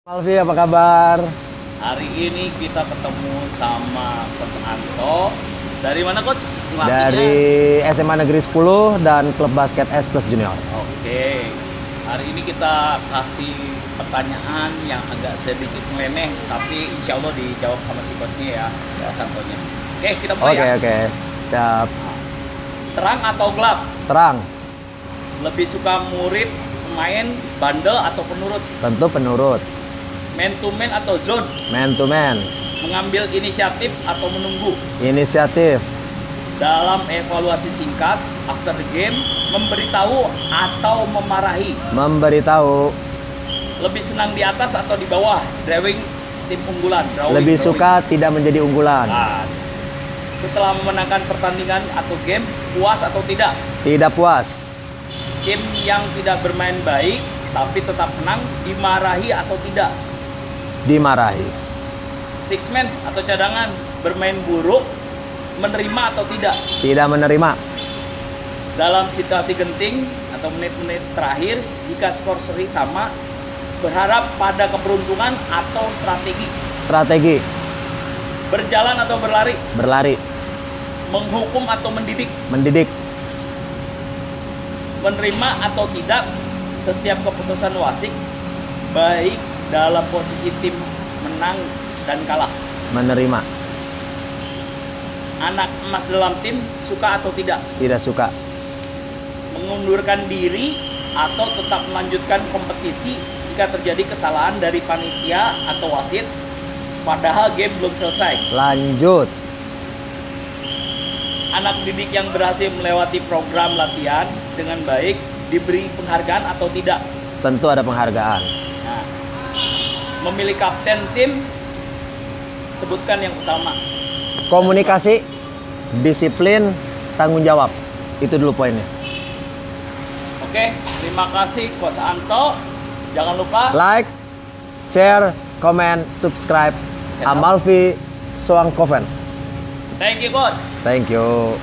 Alfi, apa kabar? Hari ini kita ketemu sama Coach Anto. Dari mana Coach? Ngelatihnya? Dari SMA Negeri 10 dan Klub Basket S Plus Junior. Oke. Hari ini kita kasih pertanyaan yang agak sedikit nyeleneh, tapi insya Allah dijawab sama si coachnya ya, Coach Antonya. Oke, kita mulai ya. Oke. Siap. Terang atau gelap? Terang. Lebih suka murid, pemain, bandel atau penurut? Tentu penurut. Man to man atau zone? Man to man. Mengambil inisiatif atau menunggu? Inisiatif. Dalam evaluasi singkat after the game, memberitahu atau memarahi? Memberitahu. Lebih senang di atas atau di bawah? Drawing tim unggulan? Lebih suka tidak menjadi unggulan. Nah, setelah memenangkan pertandingan atau game, puas atau tidak? Tidak puas. Tim yang tidak bermain baik tapi tetap menang, dimarahi atau tidak? Dimarahi. Six man atau cadangan, bermain buruk, menerima atau tidak? Tidak menerima. Dalam situasi genting atau menit-menit terakhir, jika skor seri sama, berharap pada keberuntungan atau strategi? Strategi. Berjalan atau berlari? Berlari. Menghukum atau mendidik? Mendidik. Menerima atau tidak setiap keputusan wasit, baik dalam posisi tim menang dan kalah? Menerima. Anak emas dalam tim, suka atau tidak? Tidak suka. Mengundurkan diri atau tetap melanjutkan kompetisi jika terjadi kesalahan dari panitia atau wasit padahal game belum selesai? Lanjut. Anak didik yang berhasil melewati program latihan dengan baik diberi penghargaan atau tidak? Tentu ada penghargaan. Nah, memilih kapten tim, sebutkan yang utama. Komunikasi, disiplin, tanggung jawab. Itu dulu poinnya. Oke, terima kasih Coach Anto. Jangan lupa Like, share, comment, subscribe. Amalfi Soangkoven. Thank you Coach. Thank you.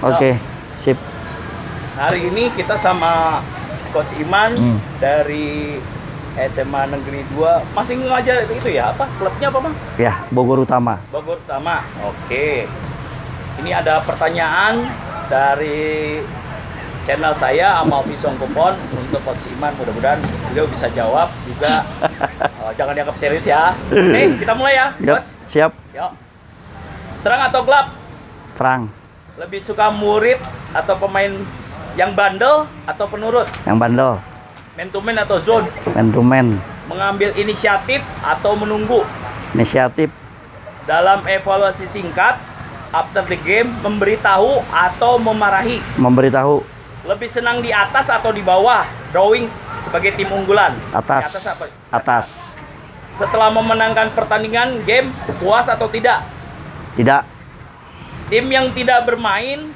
Oke, sip. Hari ini kita sama Coach Iman dari SMA Negeri 2. Masih ngajar itu ya, apa? Klubnya apa, Bang? Ya, Bogor Utama. Bogor Utama. Oke. Ini ada pertanyaan dari channel saya Amalfi Soangkoven untuk Coach Iman. Mudah-mudahan beliau bisa jawab juga. Jangan dianggap serius ya. Oke, kita mulai ya, Coach. Siap. Yuk. Terang atau gelap? Terang. Lebih suka murid atau pemain yang bandel atau penurut? Yang bandel. Man to man atau zone? Man to man. Mengambil inisiatif atau menunggu? Inisiatif. Dalam evaluasi singkat after the game, memberitahu atau memarahi? Memberitahu. Lebih senang di atas atau di bawah? Drawing sebagai tim unggulan? Atas. Di atas apa? Atas. Setelah memenangkan pertandingan game, puas atau tidak? Tidak. Tim yang tidak bermain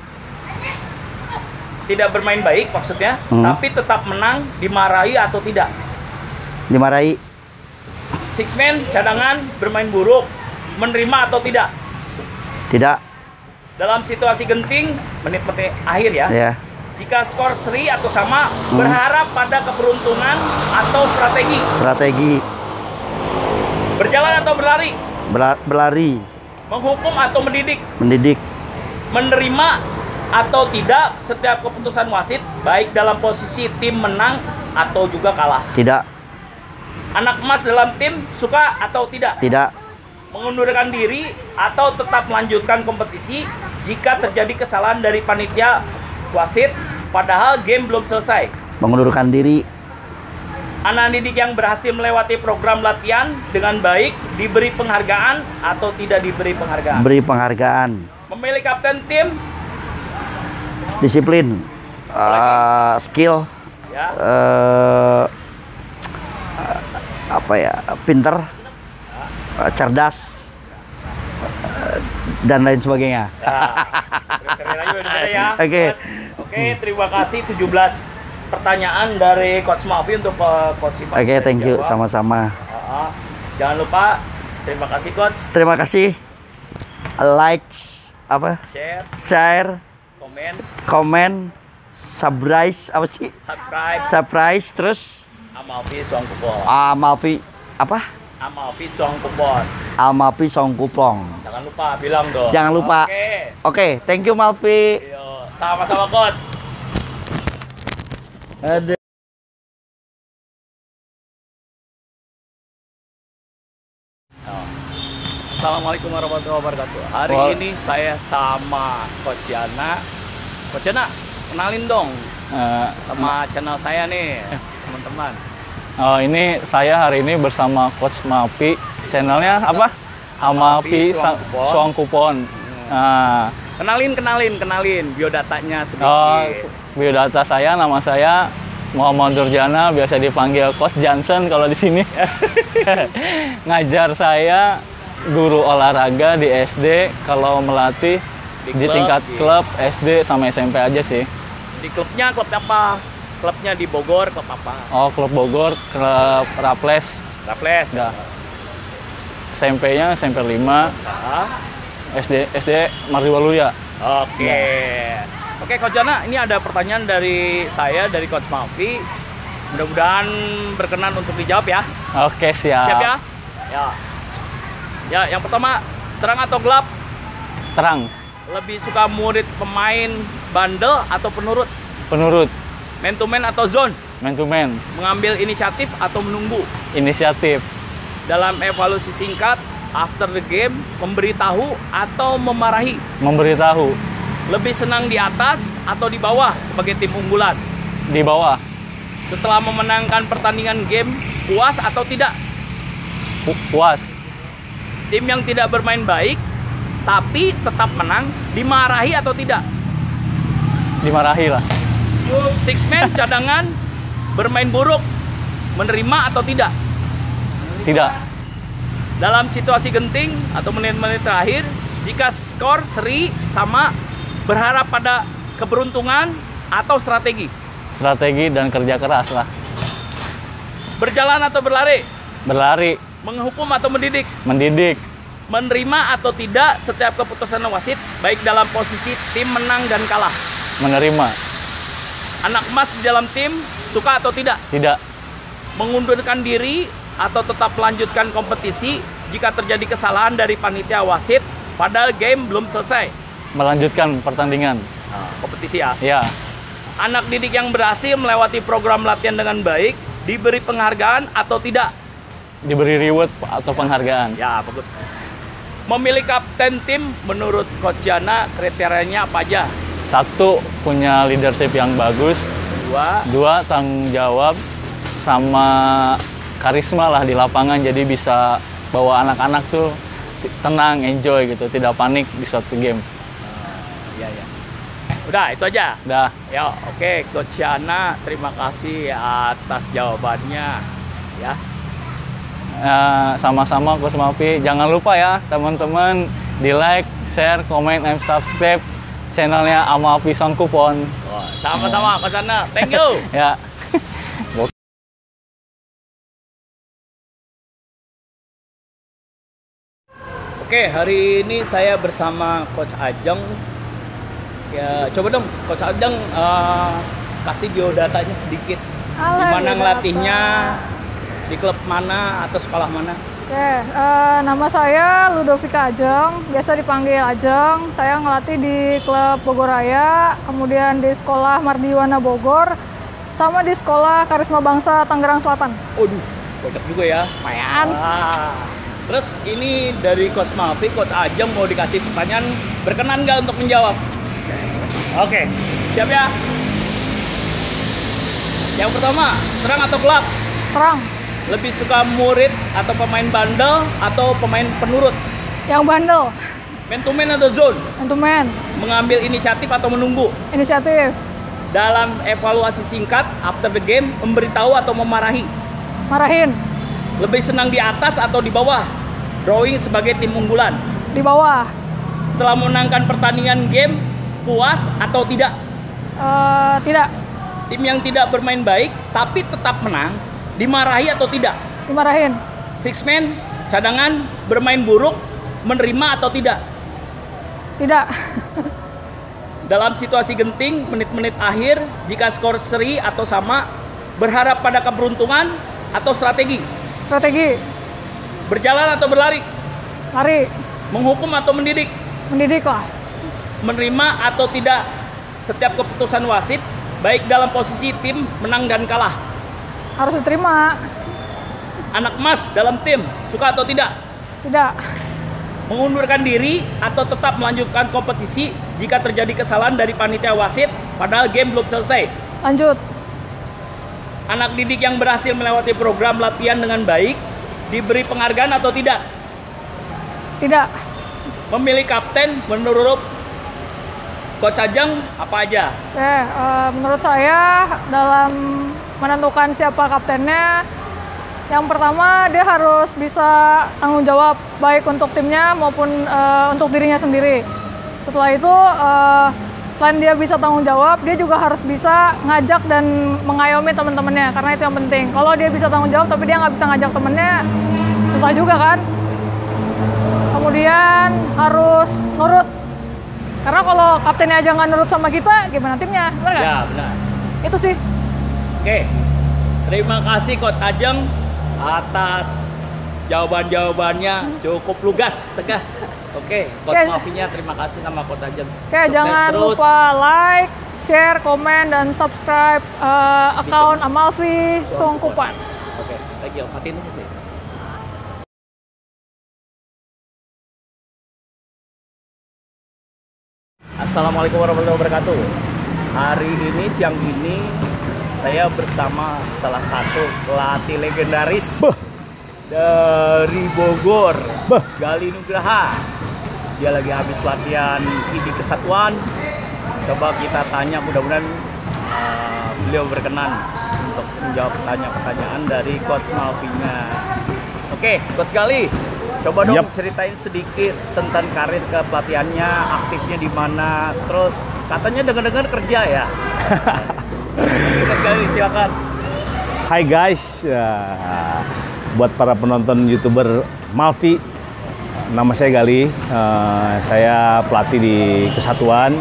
baik maksudnya, tapi tetap menang, dimarahi atau tidak? Dimarahi. Six man cadangan bermain buruk, menerima atau tidak? Tidak. Dalam situasi genting, menit-menit akhir ya. Ya. Jika skor seri atau sama, berharap pada keberuntungan atau strategi? Strategi. Berjalan atau berlari? Berlari. Menghukum atau mendidik? Mendidik. Menerima atau tidak setiap keputusan wasit, baik dalam posisi tim menang atau juga kalah? Tidak. Anak emas dalam tim, suka atau tidak? Tidak. Mengundurkan diri atau tetap melanjutkan kompetisi jika terjadi kesalahan dari panitia wasit padahal game belum selesai? Mengundurkan diri. Anak didik yang berhasil melewati program latihan dengan baik diberi penghargaan atau tidak diberi penghargaan? Beri penghargaan. Memilih kapten tim, Disiplin. Skill. ya. Apa ya? Pinter. Cerdas. Dan lain sebagainya. Ya. Oke. Oke, terima kasih 17 pertanyaan dari Coach Malfi untuk Coach Iman. Oke, thank you. Sama-sama. Jangan lupa, terima kasih Coach. Terima kasih. Like, apa? Share. Share, komen, surprise apa sih? Surprise terus Amalfi Song Kupon. Amalfi apa? Amalfi Song Kupon. Amalfi Song Kupon. Jangan lupa bilang dong. Jangan lupa. Oke, thank you Malfi. Yo, sama-sama coach. Aduh. Assalamualaikum warahmatullahi wabarakatuh. Hari ini saya sama Coach Jana. Coach Jana, kenalin dong sama channel saya nih, teman-teman. Oh, ini saya hari ini bersama Coach Malfi. Channelnya apa? Amalfi Song Kupon. Nah, Kenalin biodatanya sedikit. oh, biodata saya, nama saya Muhammad Durjana, biasa dipanggil Coach Johnson kalau di sini. Ngajar saya guru olahraga di SD, kalau melatih di tingkat klub SD sama SMP aja sih. Di klubnya klub apa? Klubnya di Bogor, klub apa? Oh, klub Bogor, klub Raples. Raffles. Ya. SMP-nya SMP 5, SD Mardi Waluya. Oke. Oke, Coach Jana, ini ada pertanyaan dari saya, dari Coach Malfi. Mudah-mudahan berkenan untuk dijawab ya. Oke, siap. Siap ya? Ya. Ya, yang pertama, terang atau gelap? Terang, Lebih suka murid pemain bandel atau penurut? penurut, Man to man atau zone? man to man, Mengambil inisiatif atau menunggu? inisiatif, Dalam evaluasi singkat, after the game, memberitahu atau memarahi? memberitahu, Lebih senang di atas atau di bawah sebagai tim unggulan? di bawah, Setelah memenangkan pertandingan game, puas atau tidak? puas, Tim yang tidak bermain baik, tapi tetap menang, dimarahi atau tidak? dimarahi lah, Six man cadangan, bermain buruk, menerima atau tidak? tidak, Dalam situasi genting atau menit-menit terakhir, jika skor seri sama, berharap pada keberuntungan atau strategi? strategi dan kerja keras lah, Berjalan atau berlari? berlari, Menghukum atau mendidik? mendidik, Menerima atau tidak setiap keputusan wasit, baik dalam posisi tim menang dan kalah? menerima, Anak emas di dalam tim, suka atau tidak? tidak, Mengundurkan diri atau tetap melanjutkan kompetisi jika terjadi kesalahan dari panitia wasit padahal game belum selesai? melanjutkan pertandingan, Kompetisi ya. ya, Anak didik yang berhasil melewati program latihan dengan baik diberi penghargaan atau tidak? diberi reward atau penghargaan, Ya, bagus. Memilih kapten tim menurut Coach Jana kriterianya apa aja? 1, punya leadership yang bagus, 2, tanggung jawab sama karisma lah di lapangan, jadi bisa bawa anak-anak tuh tenang, enjoy gitu, tidak panik di suatu game. Iya, ya. Udah, itu aja. Dah. Ya, oke, Coach Jana, terima kasih atas jawabannya. Ya. Sama-sama Coach Malfi. Jangan lupa ya teman-teman, di like, share, komen, and subscribe channelnya Amalfi Song Kupon. Sama-sama Coach Jana. Thank you. Ya. Oke, hari ini saya bersama Coach Ajeng. Ya, coba dong Coach Ajeng kasih biodatanya sedikit. Gimana ngelatihnya, di klub mana atau sekolah mana? Oke, nama saya Ludovika Ajeng, biasa dipanggil Ajeng. Saya ngelatih di klub Bogor Raya, kemudian di sekolah Mardiwana Bogor, sama di sekolah Karisma Bangsa Tangerang Selatan. Waduh, banyak juga ya. Lumayan. Terus ini dari Coach Malfi, Coach Ajeng mau dikasih pertanyaan, berkenan nggak untuk menjawab? Oke, siap ya? Yang pertama, terang atau gelap? Terang, Lebih suka murid atau pemain bandel atau pemain penurut? yang bandel, Man to man atau zone? man to man, Mengambil inisiatif atau menunggu? inisiatif, Dalam evaluasi singkat, after the game, memberitahu atau memarahi? marahin, Lebih senang di atas atau di bawah? Drawing sebagai tim unggulan? di bawah, Setelah memenangkan pertandingan game, puas atau tidak? tidak, Tim yang tidak bermain baik tapi tetap menang, dimarahi atau tidak? dimarahin, Six man, cadangan, bermain buruk, menerima atau tidak? tidak, dalam situasi genting, menit-menit akhir, jika skor seri atau sama, berharap pada keberuntungan atau strategi? Strategi. Berjalan atau berlari? Lari. Menghukum atau mendidik? Mendidik lah. Menerima atau tidak setiap keputusan wasit, baik dalam posisi tim menang dan kalah? Harus diterima. Anak emas dalam tim, suka atau tidak? Tidak. Mengundurkan diri atau tetap melanjutkan kompetisi jika terjadi kesalahan dari panitia wasit padahal game belum selesai? Lanjut. Anak didik yang berhasil melewati program latihan dengan baik diberi penghargaan atau tidak? Tidak. Memilih kapten menurut Coach Ajeng apa aja? Oke, menurut saya dalam menentukan siapa kaptennya, yang pertama dia harus bisa tanggung jawab baik untuk timnya maupun untuk dirinya sendiri. Setelah itu selain dia bisa tanggung jawab, dia juga harus bisa ngajak dan mengayomi teman-temannya, karena itu yang penting. Kalau dia bisa tanggung jawab tapi dia nggak bisa ngajak temennya, susah juga kan. Kemudian harus nurut, karena kalau kaptennya aja nggak nurut sama kita, gimana timnya? Benar nggak? Ya benar. Itu sih. Oke, terima kasih Coach Ajeng atas jawaban-jawabannya cukup lugas, tegas. Oke, Coach Malvinya terima kasih sama Coach Ajeng. Oke, jangan lupa like, share, komen, dan subscribe account Amalfi Songkupan. Oke, thank you. Matiin aja sih. Assalamualaikum warahmatullahi wabarakatuh. Hari ini, siang ini, saya bersama salah satu pelatih legendaris dari Bogor, Gali Nugraha. Dia lagi habis latihan IDI Kesatuan. Coba kita tanya, mudah-mudahan beliau berkenan untuk menjawab pertanyaan dari Coach Malvinya. Oke, Coach Gali, coba dong ceritain sedikit tentang karir kepelatihannya, aktifnya di mana, terus katanya dengar-dengar kerja ya. Coach Gali, silakan. Hai guys, buat para penonton YouTuber Malvi, nama saya Gali, saya pelatih di Kesatuan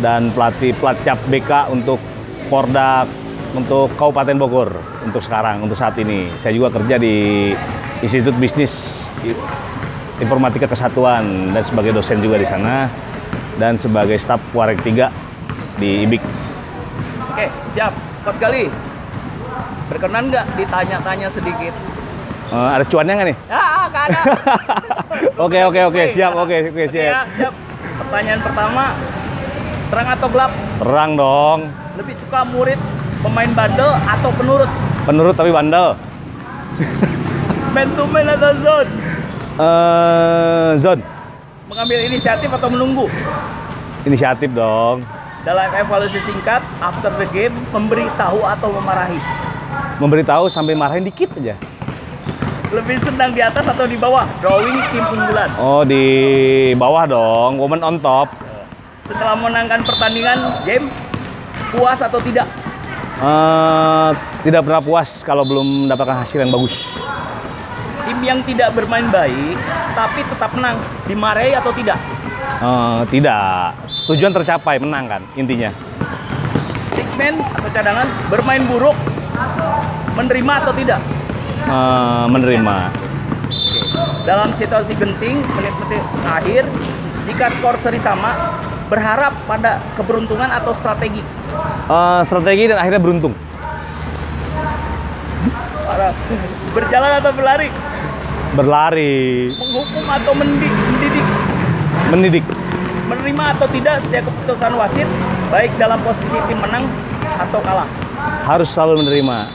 dan pelatih Platcap BK untuk Porda untuk Kabupaten Bogor untuk sekarang, untuk saat ini. Saya juga kerja di Institut Bisnis Informatika Kesatuan dan sebagai dosen juga di sana dan sebagai staf Wareg 3 di IBIK. Oke, siap. Coach Gali, berkenan nggak ditanya-tanya sedikit? Ada cuannya nggak nih? Ya, nggak ada. Oke, siap. Ya, siap. Pertanyaan pertama, terang atau gelap? Terang dong. Lebih suka murid pemain bandel atau penurut? Penurut tapi bandel. Man to man atau zone? Zone. Mengambil inisiatif atau menunggu? Inisiatif dong. Dalam evaluasi singkat, after the game, memberitahu atau memarahi? Memberitahu sampai marahin dikit aja. Lebih senang di atas atau di bawah? Drawing tim unggulan? Oh, di bawah dong. Woman on top. Setelah menangkan pertandingan, game, puas atau tidak? Tidak pernah puas kalau belum mendapatkan hasil yang bagus. Tim yang tidak bermain baik, tapi tetap menang, dimarahi atau tidak? Tidak. Tujuan tercapai, menang kan intinya. Six man atau cadangan, bermain buruk, menerima atau tidak? Menerima. Dalam situasi genting, menit-menit akhir, jika skor seri sama, berharap pada keberuntungan atau strategi? Strategi dan akhirnya beruntung. Berjalan atau berlari? Berlari. Menghukum atau mendidik? Mendidik. Menerima atau tidak setiap keputusan wasit, baik dalam posisi tim menang atau kalah? Harus selalu menerima.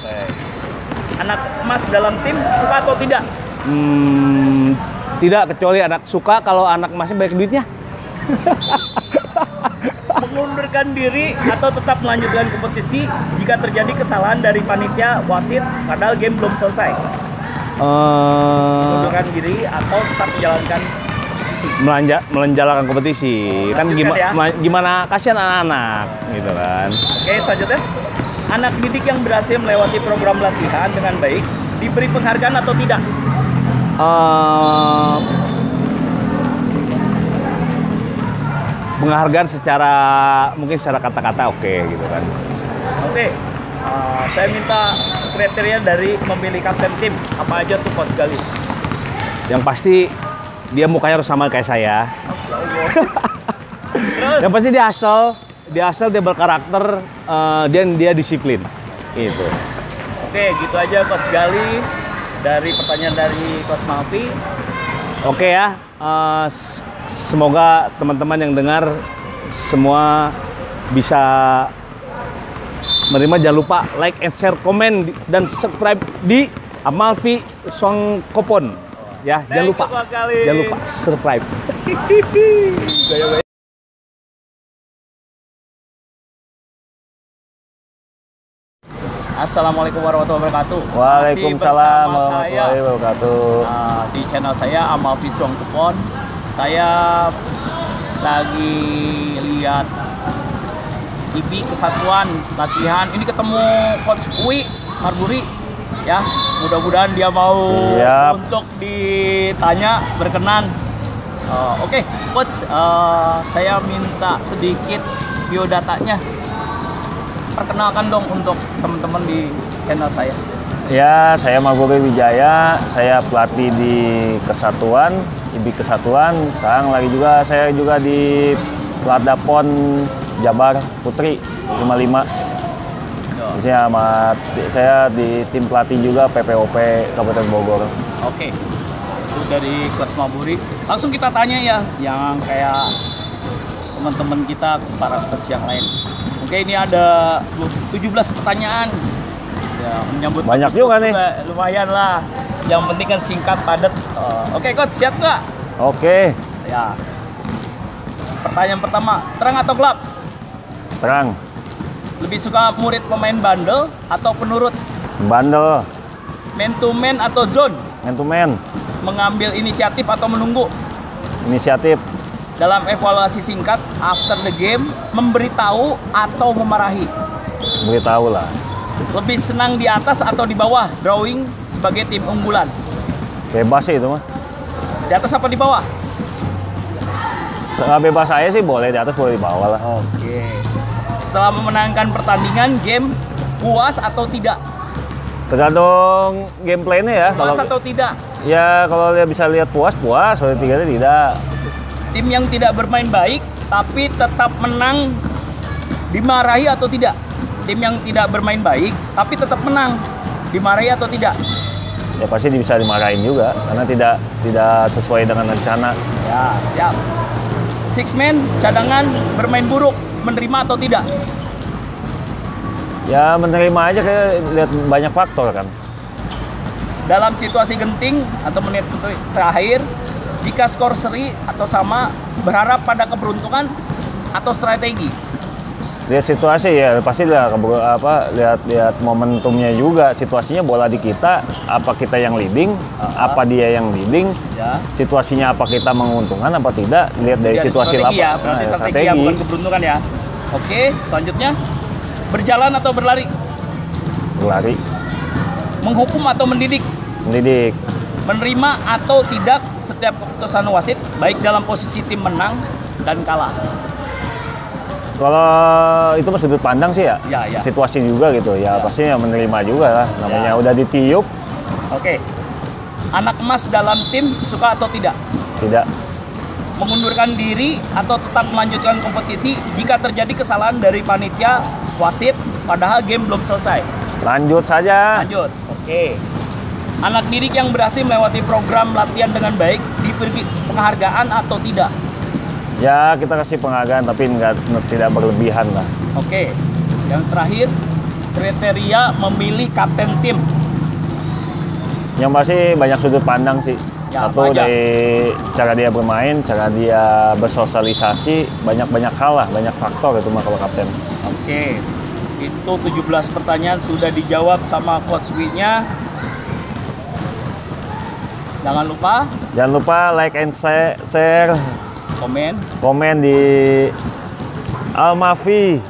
Anak emas dalam tim, suka atau tidak? Tidak, kecuali anak suka kalau anak emasnya banyak duitnya. Mengundurkan diri atau tetap melanjutkan kompetisi jika terjadi kesalahan dari panitia wasit padahal game belum selesai? Mengundurkan diri atau tetap menjalankan kompetisi? Menjalankan kompetisi. Kan gimana kasihan anak-anak gitu kan. Oke, selanjutnya. Anak didik yang berhasil melewati program latihan dengan baik diberi penghargaan atau tidak? penghargaan secara mungkin secara kata-kata oke gitu kan. Oke. Saya minta kriteria dari memilih kapten tim. Apa aja tuh Coach Gali? Yang pasti dia mukanya harus sama kayak saya. Terus? Yang pasti dia dia berkarakter, dia disiplin. Gitu. Oke, gitu aja Coach Gali dari pertanyaan dari Coach Malfi. Oke ya, semoga teman-teman yang dengar semua bisa menerima. Jangan lupa like and share, komen dan subscribe di Amalfi Songkopon ya. Jangan lupa subscribe. Assalamualaikum warahmatullahi wabarakatuh. Waalaikumsalam Masih bersama warahmatullahi wabarakatuh. Di channel saya Amalfi Songkopon. Saya lagi lihat IBI Kesatuan latihan. Ini ketemu Coach Uwi Marburi ya. Mudah-mudahan dia mau Siap. untuk ditanya, berkenan. Oke, Coach, saya minta sedikit biodatanya. Perkenalkan dong untuk teman-teman di channel saya. Ya, saya Marburi Wijaya, saya pelatih di Kesatuan, IBI Kesatuan. Sekarang lagi juga saya juga di Pelatdapon Jabar Putri 55. Saya di tim pelatih juga PPOP Kabupaten Bogor. Oke, itu dari Coach Marburi. Langsung kita tanya ya, yang kayak teman-teman kita, para coach yang lain. Oke, ini ada 17 pertanyaan. Ya, menyambut Banyak juga nih. Lumayan lah. Yang penting kan singkat, padat. Oke, Coach, siap nggak? Oke, Ya. Pertanyaan pertama, terang atau gelap? terang, Lebih suka murid pemain bandel atau penurut? bandel, Man to man atau zone? man to man, Mengambil inisiatif atau menunggu? inisiatif, Dalam evaluasi singkat, after the game, memberitahu atau memarahi? beritahu lah. Lebih senang di atas atau di bawah drawing sebagai tim unggulan? Bebas sih itu mah. Di atas apa di bawah? Bebas saya sih, boleh di atas boleh di bawah lah. Oke. Setelah memenangkan pertandingan, game puas atau tidak? Tergantung gameplaynya ya. Puas atau tidak? Ya kalau dia bisa lihat puas, kalau tiganya tidak. Tim yang tidak bermain baik tapi tetap menang dimarahi atau tidak? Tim yang tidak bermain baik tapi tetap menang dimarahi atau tidak? Ya pasti bisa dimarahin juga karena tidak sesuai dengan rencana. Ya, siap. Six man cadangan bermain buruk, menerima atau tidak? Ya menerima aja, kayak lihat banyak faktor kan. Dalam situasi genting atau menit terakhir, jika skor seri atau sama, berharap pada keberuntungan atau strategi? Lihat situasi ya, pasti lihat momentumnya juga. Situasinya bola di kita, apa kita yang leading, apa dia yang leading, Ya. situasinya apa kita menguntungkan apa tidak, lihat dari Jadi ada situasi strategi ya, lapangan. berarti strategi ya, bukan keberuntungan ya. Oke, selanjutnya berjalan atau berlari? Berlari, Menghukum atau mendidik? mendidik, Menerima atau tidak setiap keputusan wasit, baik dalam posisi tim menang dan kalah? kalau itu mah sudut pandang sih ya, Ya. situasi juga gitu ya, pasti yang menerima juga lah, namanya Ya. udah ditiup. Oke. Anak emas dalam tim suka atau tidak? Tidak, Mengundurkan diri atau tetap melanjutkan kompetisi jika terjadi kesalahan dari panitia wasit padahal game belum selesai? lanjut saja. Lanjut. Oke. Anak didik yang berhasil melewati program latihan dengan baik diberi penghargaan atau tidak? Ya kita kasih penghargaan tapi tidak berlebihan lah. Oke. Yang terakhir, kriteria memilih kapten tim. Yang pasti banyak sudut pandang sih. Ya, Satu apa aja? dari cara dia bermain, cara dia bersosialisasi, banyak hal lah, banyak faktor itu mah kalau kapten. Oke. Itu 17 pertanyaan sudah dijawab sama Coach Wi-nya. Jangan lupa like and share, komen di Amalfi.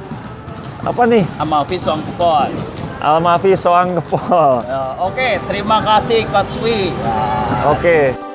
Apa nih? Amalfi Songkopon. Amalfi Soang Gepol. Oke, terima kasih Coach Wi. Oke.